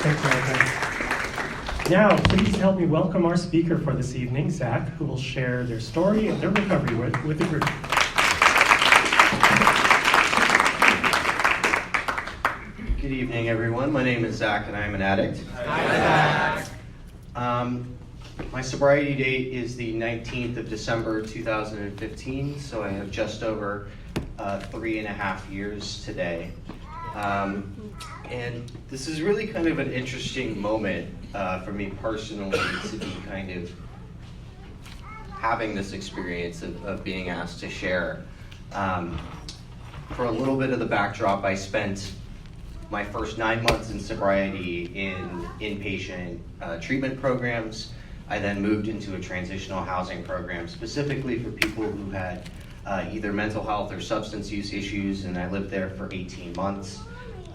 Thanks, Jonathan. Now, please help me welcome our speaker for this evening, Zak, who will share their story of their recovery with the group. Good evening, everyone. My name is Zak, and I'm an addict. Hi, Zak. My sobriety date is the 19th of December 2015, so I have just over 3.5 years today. And this is really kind of an interesting moment for me personally to be kind of having this experience of being asked to share. For a little bit of the backdrop, I spent my first 9 months in sobriety in inpatient treatment programs. I then moved into a transitional housing program specifically for people who had either mental health or substance use issues, and I lived there for 18 months.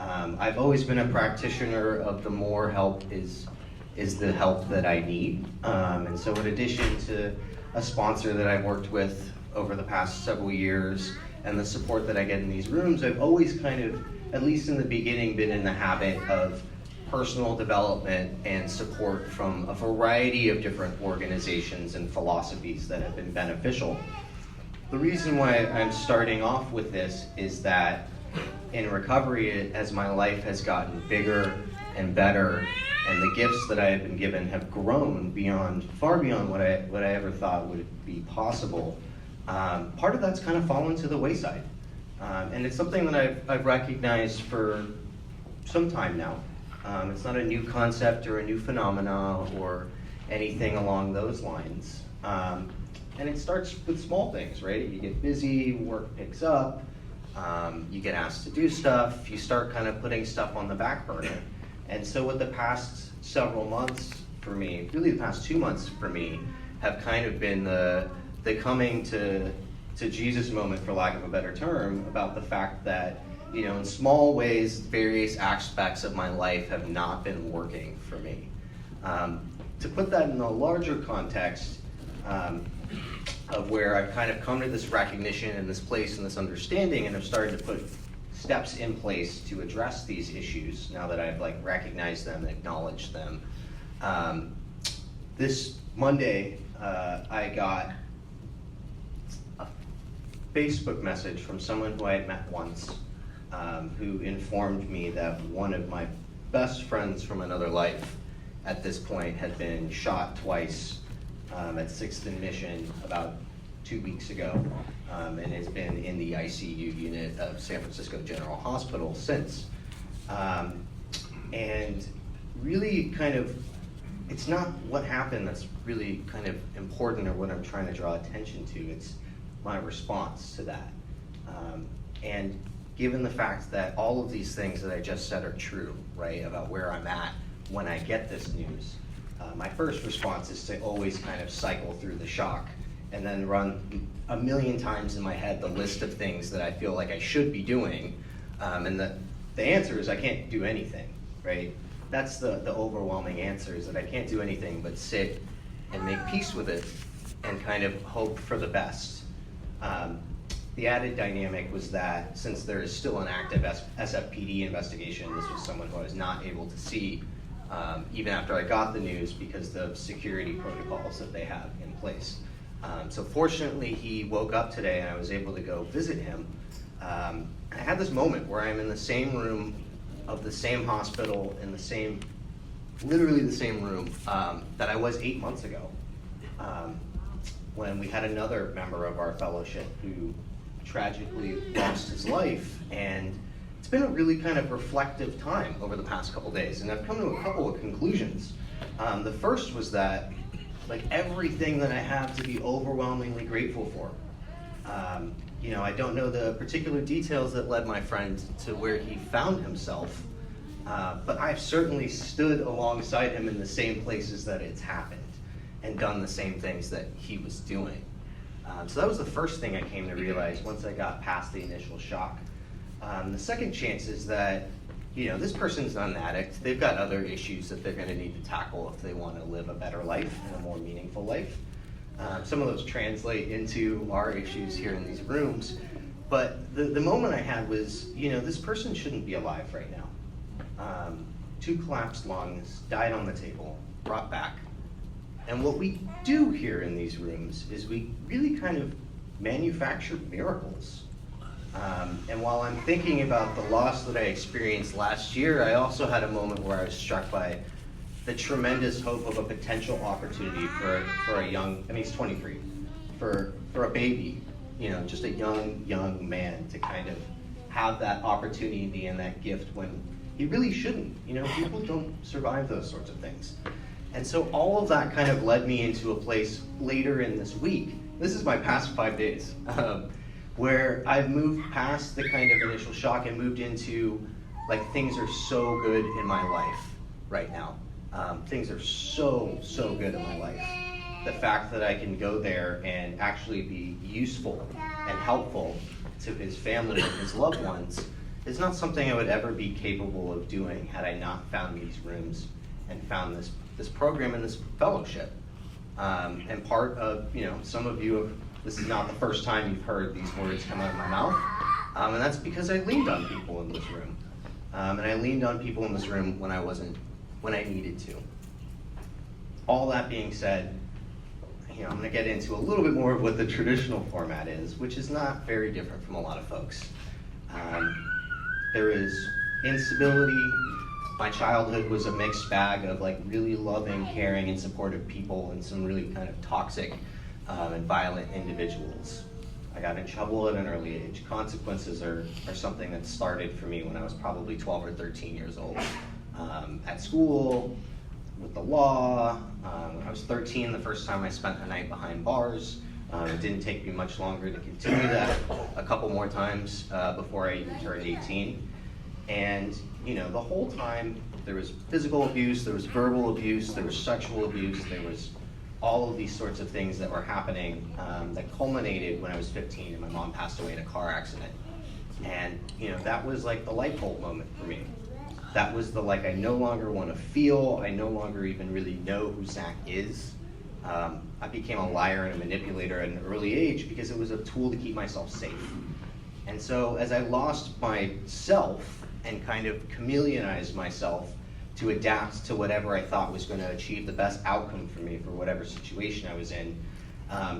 I've always been a practitioner of the more help is the help that I need. And so in addition to a sponsor that I've worked with over the past several years and the support that I get in these rooms, I've always kind of, at least in the beginning, been in the habit of personal development and support from a variety of different organizations and philosophies that have been beneficial. The reason why I'm starting off with this is that in recovery, as my life has gotten bigger and better, and the gifts that I have been given have grown far beyond what I ever thought would be possible, part of that's kind of fallen to the wayside. And it's something that I've recognized for some time now. It's not a new concept or a new phenomena or anything along those lines. And it starts with small things, right? You get busy, work picks up, you get asked to do stuff, you start kind of putting stuff on the back burner. And so what the past several months for me, really the past 2 months for me, have kind of been the coming to Jesus moment, for lack of a better term, about the fact that, you know, in small ways, various aspects of my life have not been working for me. To put that in a larger context of where I've kind of come to this recognition and this place and this understanding, and I've started to put steps in place to address these issues now that I've recognized them and acknowledged them. This Monday, I got a Facebook message from someone who I had met once, who informed me that one of my best friends from another life at this point had been shot twice at 6th and Mission about 2 weeks ago, and has been in the ICU unit of San Francisco General Hospital since. And really kind of, it's not what happened that's really kind of important or what I'm trying to draw attention to, it's my response to that. And given the fact that all of these things that I just said are true, right, about where I'm at when I get this news, my first response is to always kind of cycle through the shock and then run a million times in my head the list of things that I feel like I should be doing, and the answer is I can't do anything, right? That's the overwhelming answer, is that I can't do anything but sit and make peace with it and kind of hope for the best. The added dynamic was that since there is still an active SFPD investigation, this was someone who I was not able to see even after I got the news because of security protocols that they have in place. So fortunately, he woke up today and I was able to go visit him. I had this moment where I'm in the same room of the same hospital, in the same, literally the same room that I was 8 months ago, when we had another member of our fellowship who tragically lost his life. And it's been a really kind of reflective time over the past couple days, and I've come to a couple of conclusions. The first was that everything that I have to be overwhelmingly grateful for. I don't know the particular details that led my friend to where he found himself, but I've certainly stood alongside him in the same places that it's happened and done the same things that he was doing. So that was the first thing I came to realize once I got past the initial shock. The second chance is that, this person's not an addict. They've got other issues that they're going to need to tackle if they want to live a better life and a more meaningful life. Some of those translate into our issues here in these rooms. But the moment I had was, this person shouldn't be alive right now. 2 collapsed lungs, died on the table, brought back. And what we do here in these rooms is we really kind of manufacture miracles. And while I'm thinking about the loss that I experienced last year, I also had a moment where I was struck by the tremendous hope of a potential opportunity for a young, I mean, he's 23, for a baby, you know, just a young man to kind of have that opportunity and that gift when he really shouldn't. You know, people don't survive those sorts of things. And so all of that kind of led me into a place later in this week. This is my past 5 days, where I've moved past the kind of initial shock and moved into, like, things are so good in my life right now. Things are so good in my life. The fact that I can go there and actually be useful and helpful to his family and his loved ones is not something I would ever be capable of doing had I not found these rooms and found this program and this fellowship. And part of, you know, some of you have, this is not the first time you've heard these words come out of my mouth, and that's because I leaned on people in this room. And I leaned on people in this room when I needed to. All that being said, you know, I'm gonna get into a little bit more of what the traditional format is, which is not very different from a lot of folks. There is instability. My childhood was a mixed bag of, like, really loving, caring, and supportive people and some really kind of toxic and violent individuals. I got in trouble at an early age. Consequences are something that started for me when I was probably 12 or 13 years old. At school, with the law. When I was 13, the first time I spent a night behind bars. It didn't take me much longer to continue that a couple more times before I even turned 18. And, you know, the whole time there was physical abuse, there was verbal abuse, there was sexual abuse, there was all of these sorts of things that were happening that culminated when I was 15 and my mom passed away in a car accident. And, you know, that was like the light bulb moment for me. That was the, like, I no longer want to feel, I no longer even really know who Zak is. I became a liar and a manipulator at an early age because it was a tool to keep myself safe. And so as I lost myself and kind of chameleonized myself to adapt to whatever I thought was going to achieve the best outcome for me for whatever situation I was in,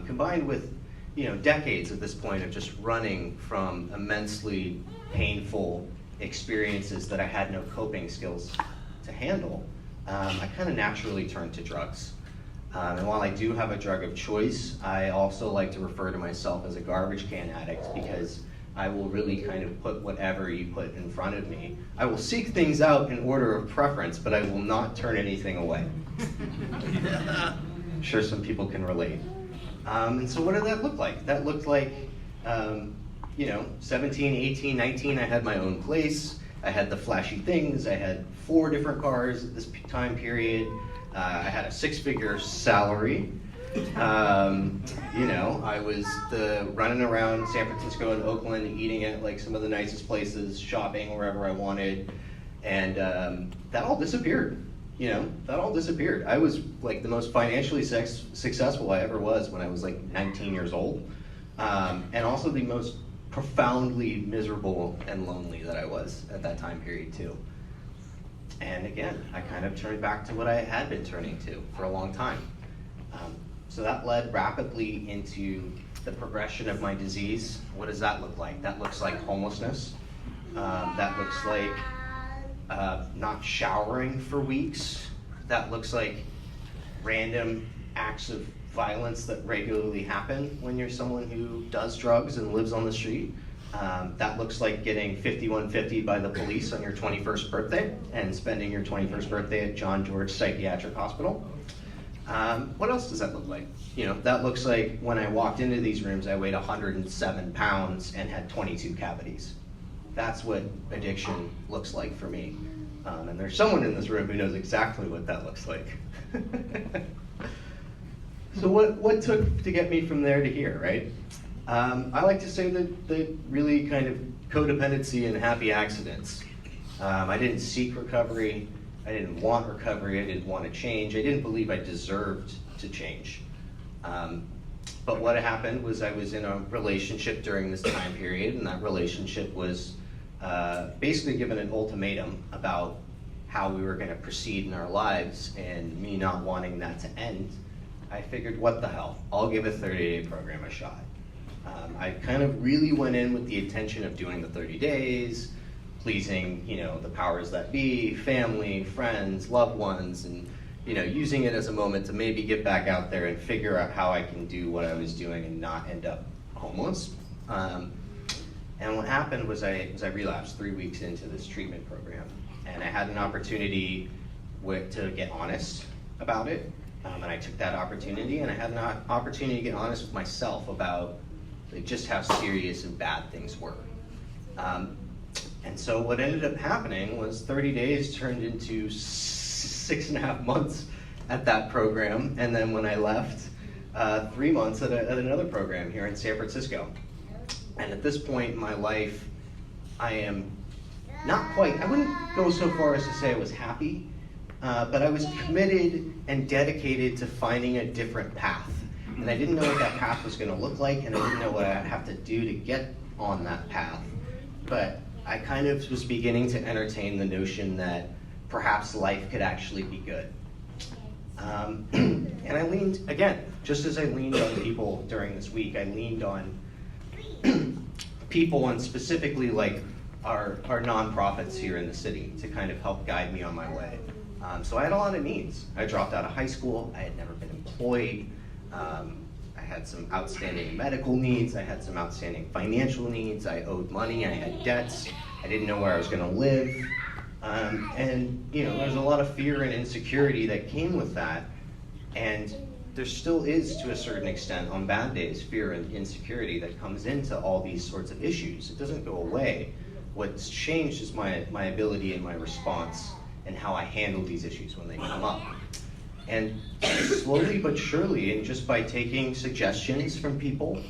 combined with, you know, decades at this point of just running from immensely painful experiences that I had no coping skills to handle, I kind of naturally turned to drugs. And while I do have a drug of choice, I also like to refer to myself as a garbage can addict because I will really kind of put whatever you put in front of me. I will seek things out in order of preference, but I will not turn anything away. I'm sure some people can relate. And so what did that look like? That looked like, you know, 17, 18, 19, I had my own place. I had the flashy things. I had 4 different cars at this time period. I had a 6-figure salary. You know, I was running around San Francisco and Oakland, eating at, like, some of the nicest places, shopping wherever I wanted, and that all disappeared. You know, that all disappeared. I was, like, the most financially successful I ever was when I was, like, 19 years old, and also the most profoundly miserable and lonely that I was at that time period too. And again, I kind of turned back to what I had been turning to for a long time. So that led rapidly into the progression of my disease. What does that look like? That looks like homelessness. That looks like not showering for weeks. That looks like random acts of violence that regularly happen when you're someone who does drugs and lives on the street. That looks like getting 5150 by the police on your 21st birthday and spending your 21st birthday at John George Psychiatric Hospital. What else does that look like? You know, that looks like when I walked into these rooms, I weighed 107 pounds and had 22 cavities. That's what addiction looks like for me. And there's someone in this room who knows exactly what that looks like. So what took to get me from there to here, right? I like to say that really kind of codependency and happy accidents. I didn't seek recovery. I didn't want recovery. I didn't want to change. I didn't believe I deserved to change. But what happened was I was in a relationship during this time period, and that relationship was basically given an ultimatum about how we were going to proceed in our lives and me not wanting that to end, I figured, what the hell, I'll give a 30-day program a shot. I kind of really went in with the intention of doing the 30 days, pleasing, the powers that be, family, friends, loved ones, and, using it as a moment to maybe get back out there and figure out how I can do what I was doing and not end up homeless. And what happened was I relapsed 3 weeks into this treatment program, and I had an opportunity to get honest about it, and I took that opportunity, and I had an opportunity to get honest with myself about just how serious and bad things were. And so what ended up happening was 30 days turned into 6.5 months at that program, and then when I left, 3 months at another program here in San Francisco. And at this point in my life, I am not quite, I wouldn't go so far as to say I was happy, but I was committed and dedicated to finding a different path. And I didn't know what that path was going to look like, and I didn't know what I'd have to do to get on that path. But I kind of was beginning to entertain the notion that perhaps life could actually be good. And I leaned, again, just as I leaned on people during this week, I leaned on people, and specifically like our nonprofits here in the city, to kind of help guide me on my way. So I had a lot of needs. I dropped out of high school. I had never been employed. I had some outstanding medical needs. I had some outstanding financial needs. I owed money. I had debts. I didn't know where I was going to live. And there's a lot of fear and insecurity that came with that. And there still is, to a certain extent, on bad days, fear and insecurity that comes into all these sorts of issues. It doesn't go away. What's changed is my ability and my response and how I handle these issues when they come up. And slowly but surely, and just by taking suggestions from people,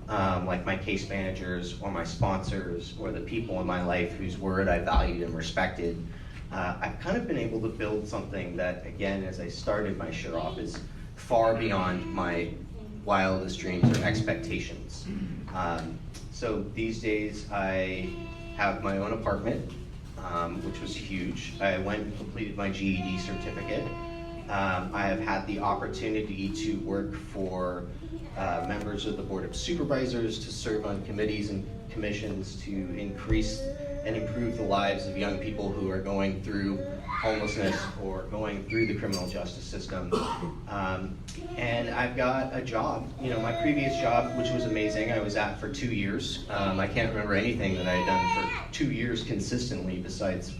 like my case managers or my sponsors or the people in my life whose word I valued and respected, I've kind of been able to build something that, again, as I started my share off, is far beyond my wildest dreams or expectations. So these days I have my own apartment, which was huge. I went and completed my GED certificate. I have had the opportunity to work for members of the Board of Supervisors, to serve on committees and commissions to increase and improve the lives of young people who are going through homelessness or going through the criminal justice system. And I've got a job, my previous job, which was amazing, I was at for 2 years. I can't remember anything that I had done for 2 years consistently besides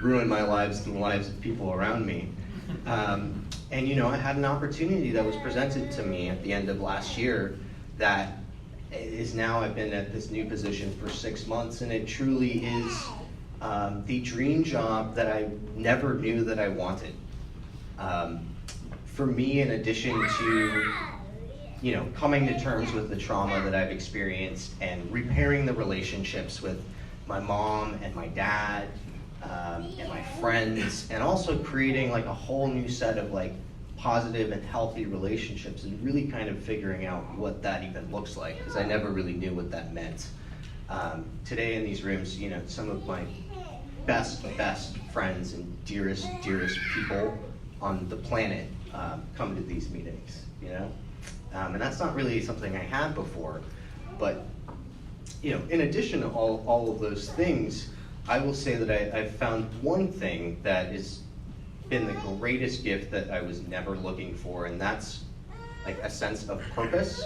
ruin my lives and the lives of people around me. And I had an opportunity that was presented to me at the end of last year that is now, I've been at this new position for 6 months, and it truly is the dream job that I never knew that I wanted. For me, in addition to coming to terms with the trauma that I've experienced and repairing the relationships with my mom and my dad, and my friends, and also creating like a whole new set of like positive and healthy relationships, and really kind of figuring out what that even looks like, because I never really knew what that meant. Today in these rooms, some of my best friends and dearest people on the planet come to these meetings, and that's not really something I had before. But in addition to all of those things, I will say that I've found one thing that has been the greatest gift that I was never looking for, and that's like a sense of purpose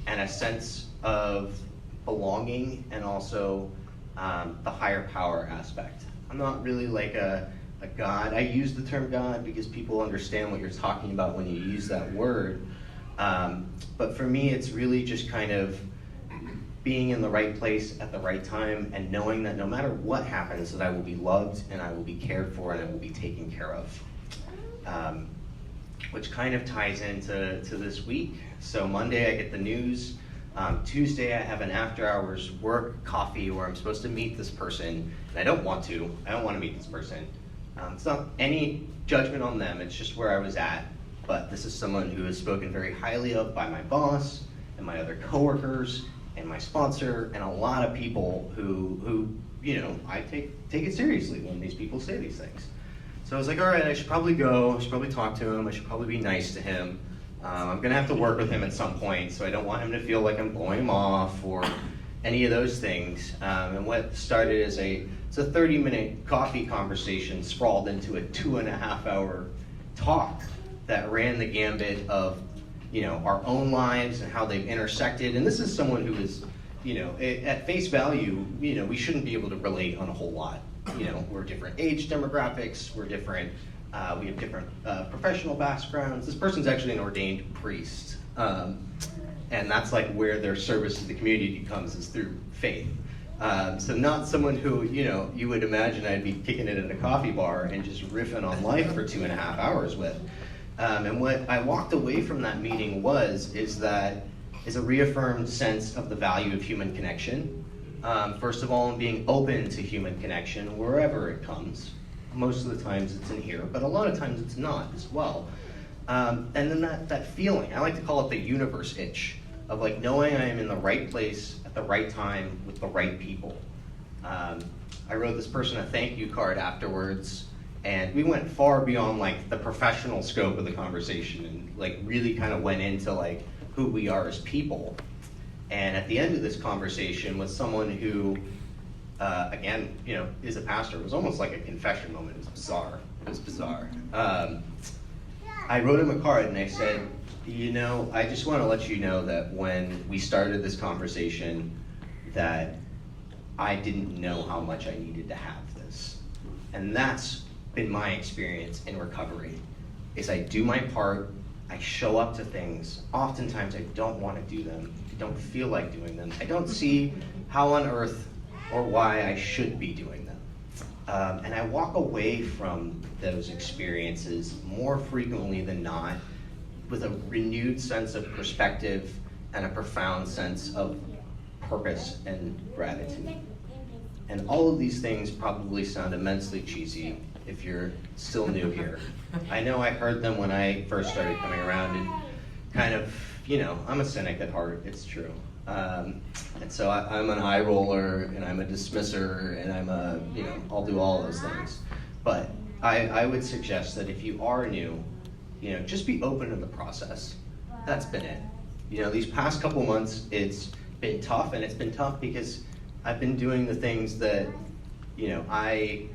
and a sense of belonging, and also the higher power aspect. I'm not really like a God. I use the term God because people understand what you're talking about when you use that word. But for me, it's really just kind of being in the right place at the right time, and knowing that no matter what happens, that I will be loved and I will be cared for and I will be taken care of. Which kind of ties into this week. So Monday I get the news. Tuesday I have an after hours work coffee where I'm supposed to meet this person, and I don't want to meet this person. It's not any judgment on them, it's just where I was at. But this is someone who is spoken very highly of by my boss and my other coworkers and my sponsor, and a lot of people who I take it seriously when these people say these things. So I was like, all right, I should probably go. I should probably talk to him. I should probably be nice to him. I'm going to have to work with him at some point, so I don't want him to feel like I'm blowing him off or any of those things. And what started as it's a 30-minute coffee conversation sprawled into a 2.5-hour talk that ran the gambit of, our own lives and how they've intersected. And this is someone who is, at face value, we shouldn't be able to relate on a whole lot. We're different age demographics, we're different, we have different professional backgrounds. This person's actually an ordained priest. And that's like where their service to the community comes, is through faith. So not someone who, you would imagine I'd be kicking it in a coffee bar and just riffing on life for 2.5 hours with. And what I walked away from that meeting is a reaffirmed sense of the value of human connection. First of all, in being open to human connection wherever it comes. Most of the times it's in here, but a lot of times it's not as well. And then that feeling, I like to call it the universe itch, of like knowing I am in the right place at the right time with the right people. I wrote this person a thank you card afterwards, and we went far beyond like the professional scope of the conversation and like really kind of went into like who we are as people. And at the end of this conversation was someone who, again, is a pastor. It was almost like a confession moment. It was bizarre. I wrote him a card and I said, I just want to let you know that when we started this conversation, that I didn't know how much I needed to have this. And that's been my experience in recovery, is I do my part, I show up to things. Oftentimes I don't want to do them. I don't feel like doing them. I don't see how on earth or why I should be doing them. And I walk away from those experiences more frequently than not with a renewed sense of perspective and a profound sense of purpose and gratitude. And all of these things probably sound immensely cheesy if you're still new here. I know I heard them when I first started coming around, and kind of, I'm a cynic at heart, it's true. And so I'm an eye roller, and I'm a dismisser, and I'll do all those things. But I would suggest that if you are new, just be open to the process. That's been it. These past couple months, it's been tough, and it's been tough because I've been doing the things that, I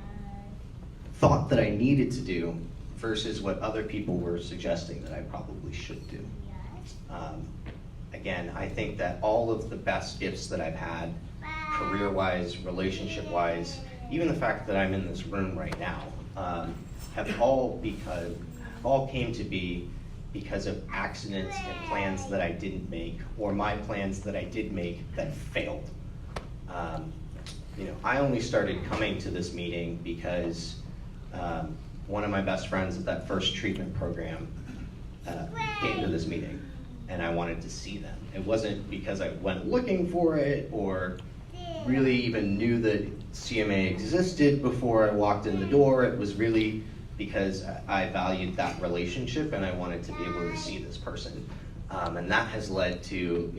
thought that I needed to do versus what other people were suggesting that I probably should do. Again, I think that all of the best gifts that I've had, career-wise, relationship-wise, even the fact that I'm in this room right now, have all came to be because of accidents and plans that I didn't make, or my plans that I did make that failed. I only started coming to this meeting because one of my best friends at that first treatment program came to this meeting, and I wanted to see them. It wasn't because I went looking for it or really even knew that CMA existed before I walked in the door. It was really because I valued that relationship and I wanted to be able to see this person. And that has led to,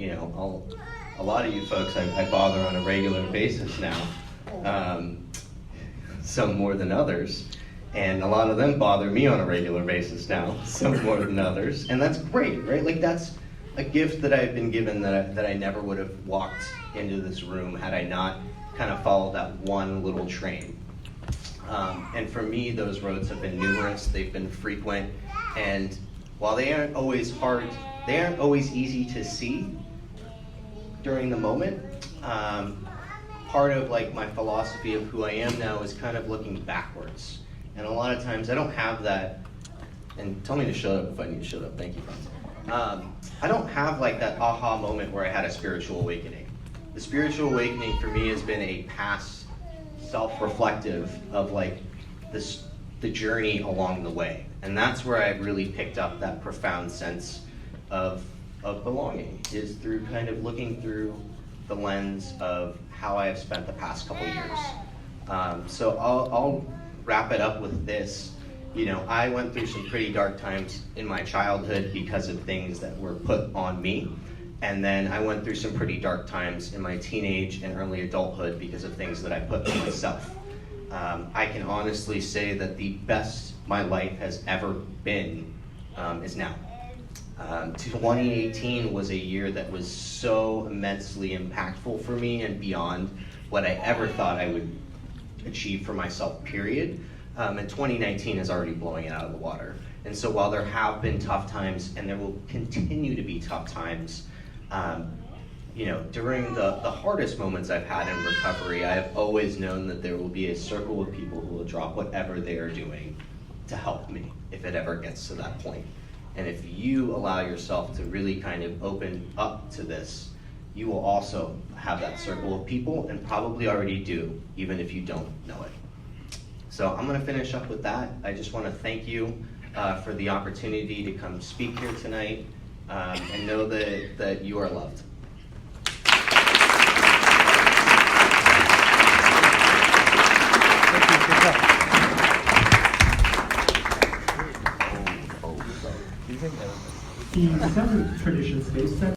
a lot of you folks I bother on a regular basis now, some more than others. And a lot of them bother me on a regular basis now, some more than others. And that's great, right? Like that's a gift that I've been given that I never would have walked into this room had I not kind of followed that one little train. And for me, those roads have been numerous, they've been frequent, and while they aren't always easy to see during the moment, part of like my philosophy of who I am now is kind of looking backwards. And a lot of times I don't have that, and tell me to shut up if I need to shut up, thank you, friends. I don't have like that aha moment where I had a spiritual awakening. The spiritual awakening for me has been a past self-reflective of like the journey along the way. And that's where I really picked up that profound sense of belonging, is through kind of looking through the lens of how I have spent the past couple years. So I'll wrap it up with this. I went through some pretty dark times in my childhood because of things that were put on me. And then I went through some pretty dark times in my teenage and early adulthood because of things that I put on myself. I can honestly say that the best my life has ever been is now. 2018 was a year that was so immensely impactful for me and beyond what I ever thought I would achieve for myself, period. And 2019 is already blowing it out of the water. And so while there have been tough times and there will continue to be tough times, during the hardest moments I've had in recovery, I have always known that there will be a circle of people who will drop whatever they are doing to help me if it ever gets to that point. And if you allow yourself to really kind of open up to this, you will also have that circle of people, and probably already do, even if you don't know it. So I'm going to finish up with that. I just want to thank you for the opportunity to come speak here tonight, and know that you are loved. The seventh tradition space, Zak